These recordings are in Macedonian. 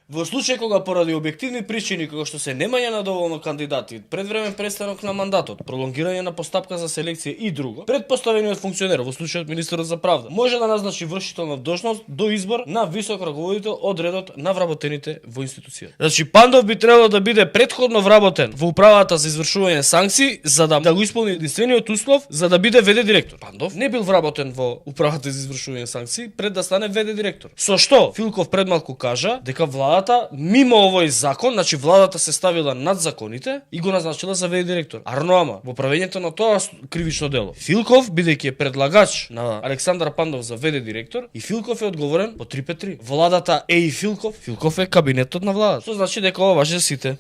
Во случај кога поради објективни причини кога што се немање на доволно кандидати, предвремен престанок на мандатот, пролонгирање на постапка за селекција и друго, предпоставениот функционер, во случајот министерот за правда, може да назначи вршител на должност до избор на висок раководител од редот на вработените во институцијата. Значи Пандов би требало да биде претходно вработен во управата за извршување санкции за да го исполни единствениот услов за да биде ВД директор. Пандов не бил вработен во управата за извршување санкции пред да стане ВД директор. Со што Филков предмалку кажа дека владата мимо овој закон, значи владата се ставила над законите и го назначила за ВД директор. Арноама во правењето на тоа кривично дело. Филков бидејќи е предлагач на Александар Пандов за ВД директор и Филков е одговорен по 3-5-3. Владата е и Филков, Филков е кабинетот на владата. Што значи дека ова важи за сите.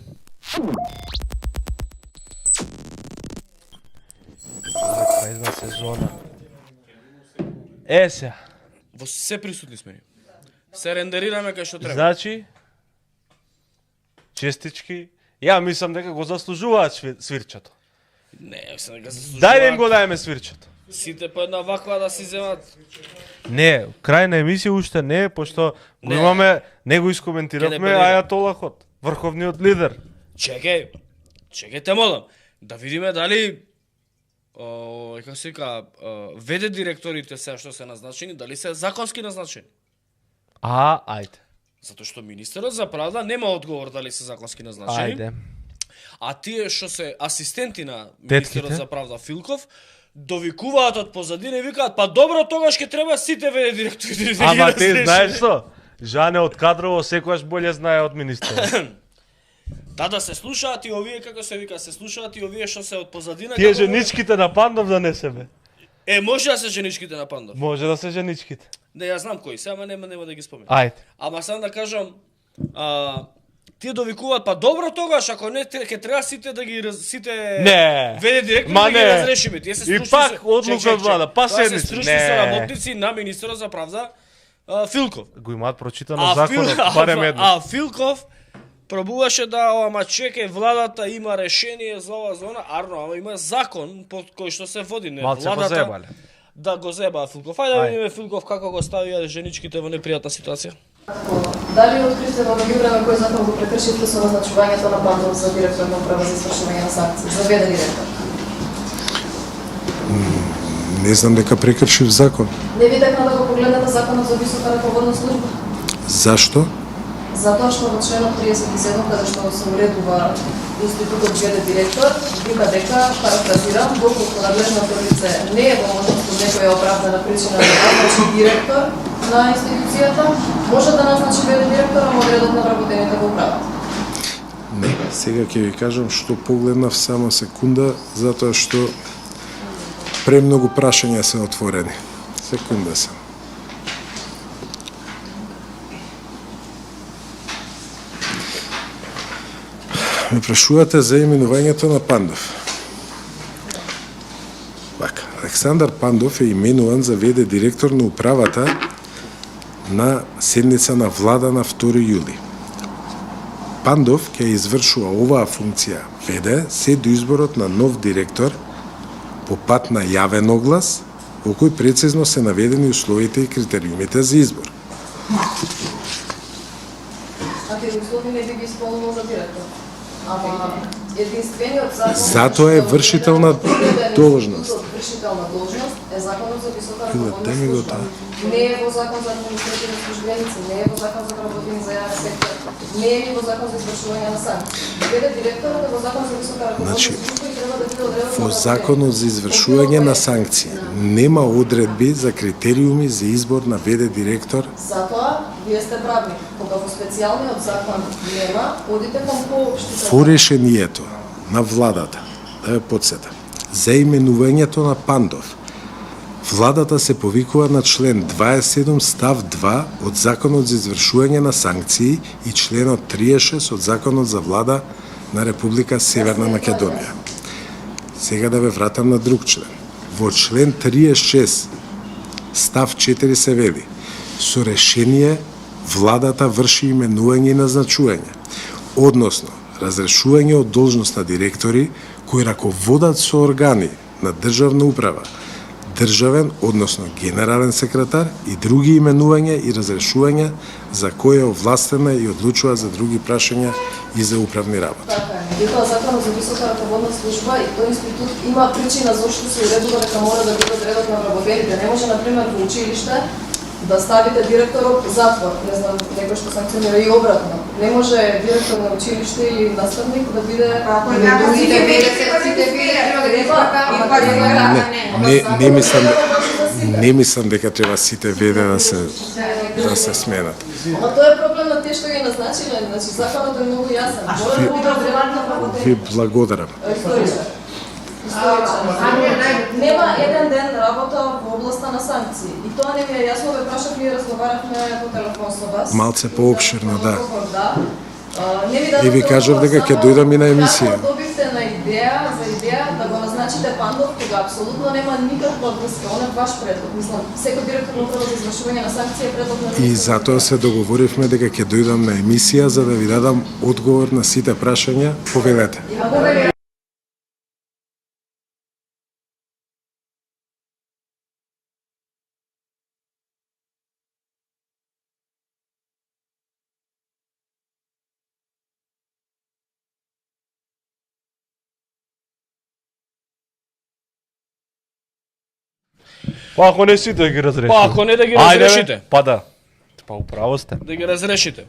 Една сезона. Се. Во се присутни сме. Се рендерираме кај што треба. Значи, честички, ја мислам дека го заслужуваат свирчето. Не, се дека заслужуваат. Дај им го дајме свирчето. Сите по една ваква да си земат. Не, крај на емисија уште не, пошто го имаме, не го искоментиравме Ајатолахот, врховниот лидер. Чекај те молам, да видиме дали како се вика, ВД директорите се што се назначени, дали се законски назначени. Ајде. Затоа што министерот за правда нема одговор дали се законски назначени. Ајде. А тие што се асистенти на Тетките? министерот за правда Филков довикуваат од позадина и викаат па добро тогаш ќе треба сите ВД директори. Ама ти знаеш што? Жане од кадрово секогаш боле знае од министерот. Да се слушаат и овие како се вика, се слушаат и овие што се од позадина. Тие женичките на Пандов да не себе. Може да се женичките на Пандов. Може да се женичките. Не, ја знам кои се, ама нема да ги спомнам. Ајде. Ама сам да кажам, тие довикуваат, па добро тогаш, ако не ќе треба сите да ги сите Не. ВД директори Ма да ги не. разрешиме. Тие се стручни. И пак одлука од влада, па Тоа се седници. стручни Не. соработници на министерот за правда Филков. Го имаат прочитано законот, барем едно. А Филков пробуваше да, ама чекај, владата има решение за ова зона, ама има закон по кој што се води, не Малце го владата. заебале. Да го зебаа Филков. Ајде да видиме Филков како го ставија женичките во непријатна ситуација. Дали открите во меѓувреме кој закон го прекршивте со назначувањето на Пандов за директор на управа за извршување на санкции, за ВД директор? Не знам дека прекршив закон. Не ви текна да го погледнете законот за висока раководна служба? Зашто? Затоа што во членот 37 каде што се уредува институтот ВД директор, вика дека, парафразирам, доколку надлежното лице не е во можност од некоја оправдана причина да назначи директор на институцијата, може да назначи ВД директора од редот на вработените во управата. Не, сега ќе ви кажам што погледнав само секунда, затоа што премногу прашања се отворени. Секунда само. Ме прашувате за именувањето на Пандов. Вака, Александар Пандов е именуван за ВД директор на управата на седница на влада на 2 јули. Пандов ќе извршува оваа функција ВД се до изборот на нов директор по пат на јавен оглас, во кој прецизно се наведени условите и критериумите за избор. А тие услови не би ги исполнувал за директор? Ама единствениот закон... Затоа е вршител на должност. Вршител на должност е законот за висока Дай раководна ми го служба. тоа. Не е во закон за административни службеници, не е во закон за вработени за јавен сектор, не е ни во закон за извршување на санкции. ВД директорот е во закон за висока раководна Значи, служба и треба да биде одреден Во законот за извршување на санкции нема одредби за критериуми за избор на ВД директор. Затоа, вие сте правник. Кога во специјалниот закон нема, одите кон поопштите. Во решението на владата, да ве подсетам, за именувањето на Пандов, владата се повикува на член 27 став 2 од Законот за извршување на санкции и членот 36 од Законот за влада на Република Северна Македонија. Сега да ве вратам на друг член. Во член 36 став 4 се вели: со решение владата врши именување и назначување, односно разрешување од должност на директори кои раководат со органи на државна управа, државен, односно генерален секретар и други именувања и разрешувања за кои е овластена и одлучува за други прашања и за управни работи. Така е. Меѓутоа законот за висока раководна служба и тој институт има причина зашто се уредува дека мора да биде одредот на вработените. Не може, например, во училиште да ставите директорот в затвор, не знам, некој што санкционира и обратно. Не може директор на училиште или наставник да биде Не мислам дека треба сите веде да се сменат. Ама тоа е проблем на тие што ги назначиле, значи законот е многу јасен. Мора да биде одредот на вработените. Ви благодарам. Нема еден ден работа во областа на санкции. И тоа не ми е јасно, ве прашав, ние разговаравме по телефон со вас. Малце поопширно, да. Не И ви кажав дека ќе дојдам и на емисија. Како добивте на идеја да го назначите Пандов, кога апсолутно нема никаква врска, он е ваш предлог. Мислам, секој директор на управа за извршување на санкции е предлог на И затоа се договоривме дека ќе дојдам на емисија за да ви дадам одговор на сите прашања. Повелете. Па ако не сите да ги разрешите. Па ако не да ги Ајде, разрешите. бе, па да. Па управо сте. Да ги разрешите.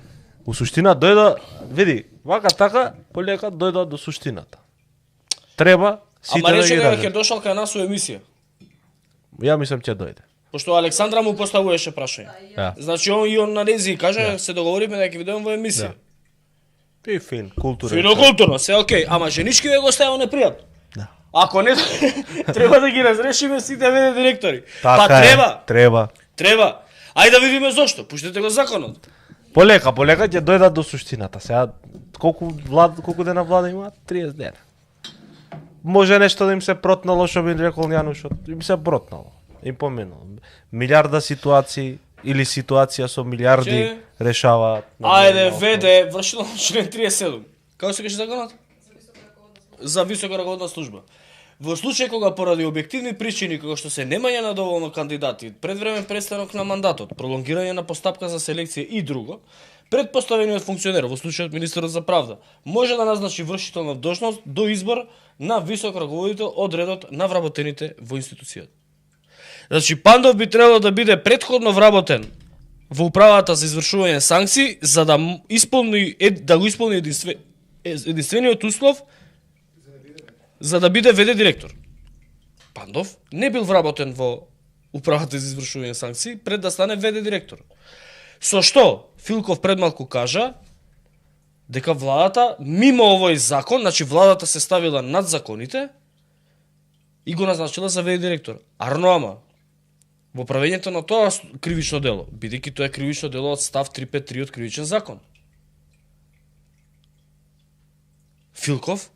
У суштина дојда, види, вака така полека дојда до суштината. Треба сите Ама да рече ги дека ќе разрешите. дошол кај нас у емисија. Ја мислам ќе дојде. Пошто Александра му поставуваше прашање. Да. Значи он на нези кажа, се договоривме дека ќе видиме во емисија. И фин, култура. Фино културно, се окей, ама женички ве го оставува непријатно. Да. Ако не, треба да ги разрешиме сите ВД директори. Така Па е, треба, Треба. треба. Ајде да видиме зошто, пуштете го законот. Полека ќе дојдат до суштината. Сега колку дена влада има? 30 дена. Може нешто да им се протнало, што би рекол Јанушот. Им се протнало. Им поминало. Милиарда ситуации или ситуација со милиарди Че? решаваат. Ајде, ВД, вршило член 37. Како се каже законот? За висока раководна служба. Во случај кога поради објективни причини, кога што се немање на доволно кандидати, предвремен престанок на мандатот, пролонгирање на постапка за селекција и друго, предпоставениот функционер, во случајот министерот за правда, може да назначи вршител на должност до избор на висок раководител од редот на вработените во институцијата. Значи, Пандов би требало да биде претходно вработен во управата за извршување санкции, за да го исполни единствениот услов за да биде ВД директор. Пандов не бил вработен во управата за извршување санкции пред да стане ВД директор. Со што Филков предмалку кажа дека владата мимо овој закон, значи владата се ставила над законите и го назначила за ВД директор. Арно ама во правењето на тоа кривично дело, бидејќи тоа е кривично дело од став 353 од кривичен закон. Филков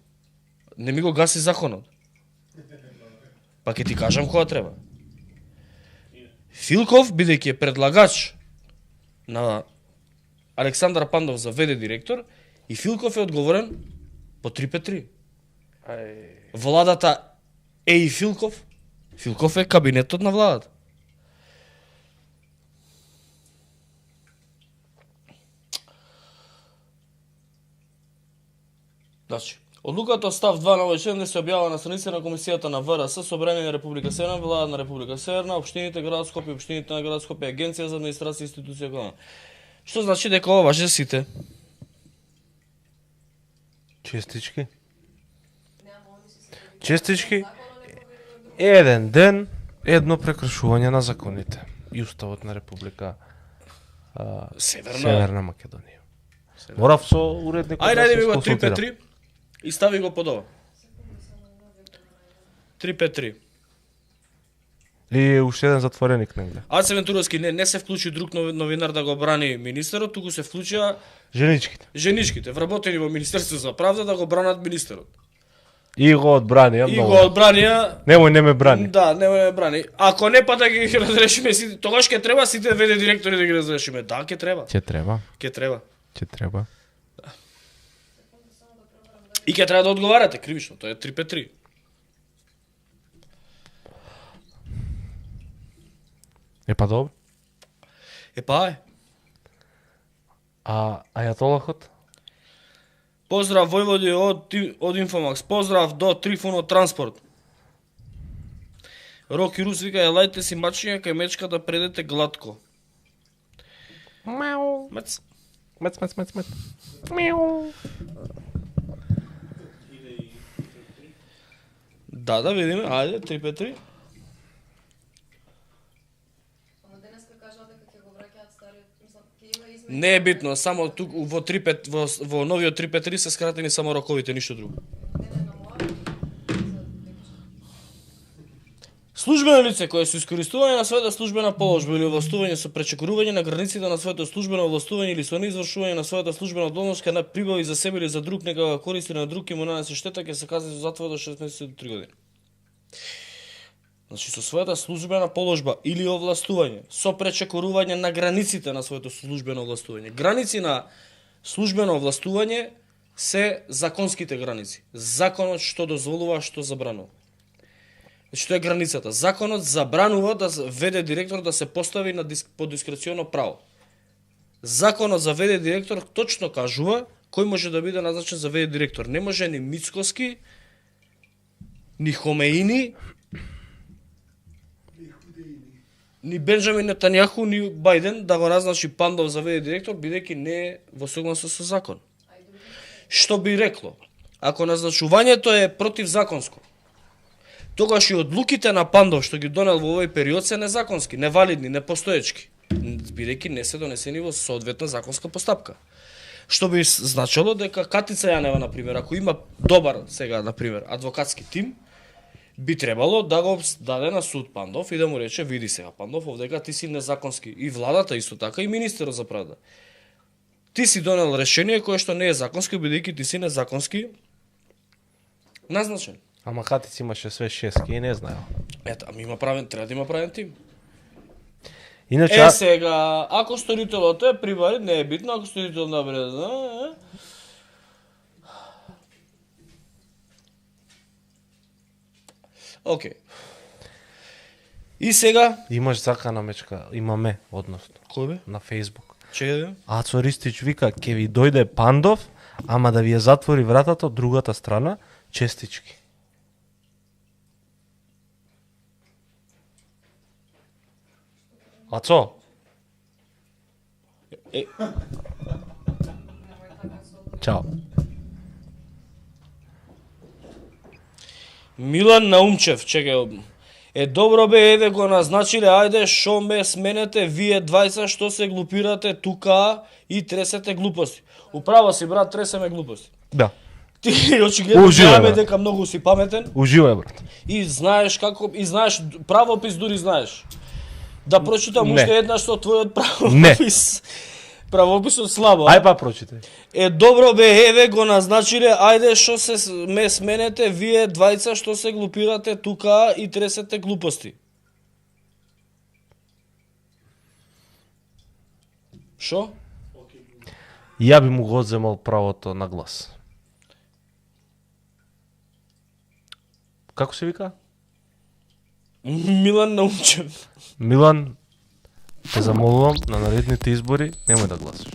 не ми го гаси законот. Па ќе ти кажам кога треба. Филков, бидејќи е предлагач на Александар Пандов за ВД директор, и Филков е одговорен по 353. Владата е и Филков. Филков е кабинетот на владата. Значи, одлуката од став 2 на овој член се објавува на страниците на Комисијата на ВРС, Собрание на Република Северна, Влада на Република Северна, општините град Скопје, општините на град Скопје, Агенција за администрација и институција која. Што значи дека ова важи за сите? Честички. Честички. Еден ден, едно прекршување на законите и уставот на Република Северна Македонија. Морав со уредникот Ајде, ми го консултирам. 353 и стави го под ова. 353. И уште еден затвореник негде. Аце Вентуровски не се вклучи друг новинар да го брани министерот, туку се вклучија Женичките. женичките, вработени во Министерството за правда да го бранат министерот. И го одбранија И многу. го одбранија. Немој не ме брани. Да, не ме брани. Ако не па да ги разрешиме сите, тогаш ќе треба сите ВД директори да ги разрешиме. Да, ќе треба. Ќе треба. Ќе треба. Ќе треба. И ќе треба да одговарате кривично, тоа е 353. Е па добро. Ај. А ајатолахот? Поздрав Војводи од Инфомакс. Поздрав до Трифонот Транспорт. Роки Рус вика, елајте си мачиња кај мечка да предете гладко. Мяу. Мец. Мец. Мяу. Да видиме. Ајде, 3-5-3. Ама денеска кажа дека ќе го враќаат стариот, мислам, ќе има измени. Не е битно, само тук во 3-5 во новиот 3-5-3 се скратени само роковите, ништо друго. Службено лице кое со искористување на својата службена положба или овластување со пречекорување на границите на своето службено овластување или со неизвршување на својата службена должност ќе прибави за себе или за друг некага користи на друг и му нанесе штета, ќе се казни со затвор до 6 месеци до 3 години. Значи со својата службена положба или овластување, со пречекорување на границите на своето службено овластување. Граници на службено овластување се законските граници. Законот што дозволува, што забранува. Значи тоа е границата. Законот забранува да веде директор да се постави на по дискреционо право. Законот за веде директор точно кажува кој може да биде назначен за веде директор. Не може ни Мицкоски, ни Хомеини, ни Бенджамин Нетањаху, ни Бајден да го назначи Пандов за веде директор, бидејќи не е во согласност со закон. Што би рекло? Ако назначувањето е противзаконско, тогаш и одлуките на Пандов што ги донел во овој период се незаконски, невалидни, непостоечки, бидејќи не се донесени во соодветна законска постапка. Што би значило дека Катица Јанева, например, ако има добар сега, например, адвокатски тим, би требало да го даде на суд Пандов и да му рече, види сега Пандов, овдека ти си незаконски. И владата исто така, и министерот за правда. Ти си донел решение кое што не е законско, бидејќи ти си незаконски назначен. Ама Катиц имаше све шески и не знаел. Ето, ами има правен, треба да има правен тим. Иначе Сега, ако сторителот е прибари, не е битно, ако сторителот набере, Океј. И сега, имаш закана мечка, имаме односно кој бе? на Facebook. Чекај да. Ацо Ристич вика, ќе ви дојде Пандов, ама да ви ја затвори вратата од другата страна, честички. Ацо? Чао. Милан Наумчев, чекај. Добро бе, еве го назначиле, ајде шо ме сменете вие двајца што се глупирате тука и тресете глупости. Управо си брат, тресеме глупости. Да. Ти очигледно Уживај, знаеме брат. дека многу си паметен Уживај, брат. и знаеш како и знаеш правопис дури знаеш. Да прочитам Не. уште еднаш од твојот правопис. Правописот слабо. Ај па прочитај. Добро бе, еве го назначиле, ајде што се ме сменете вие двајца што се глупирате тука и тресете глупости. Шо? Ја би му го одземал правото на глас. Како се вика? Милан Наумчев. Милан, те замолувам на наредните избори, немој да гласаш.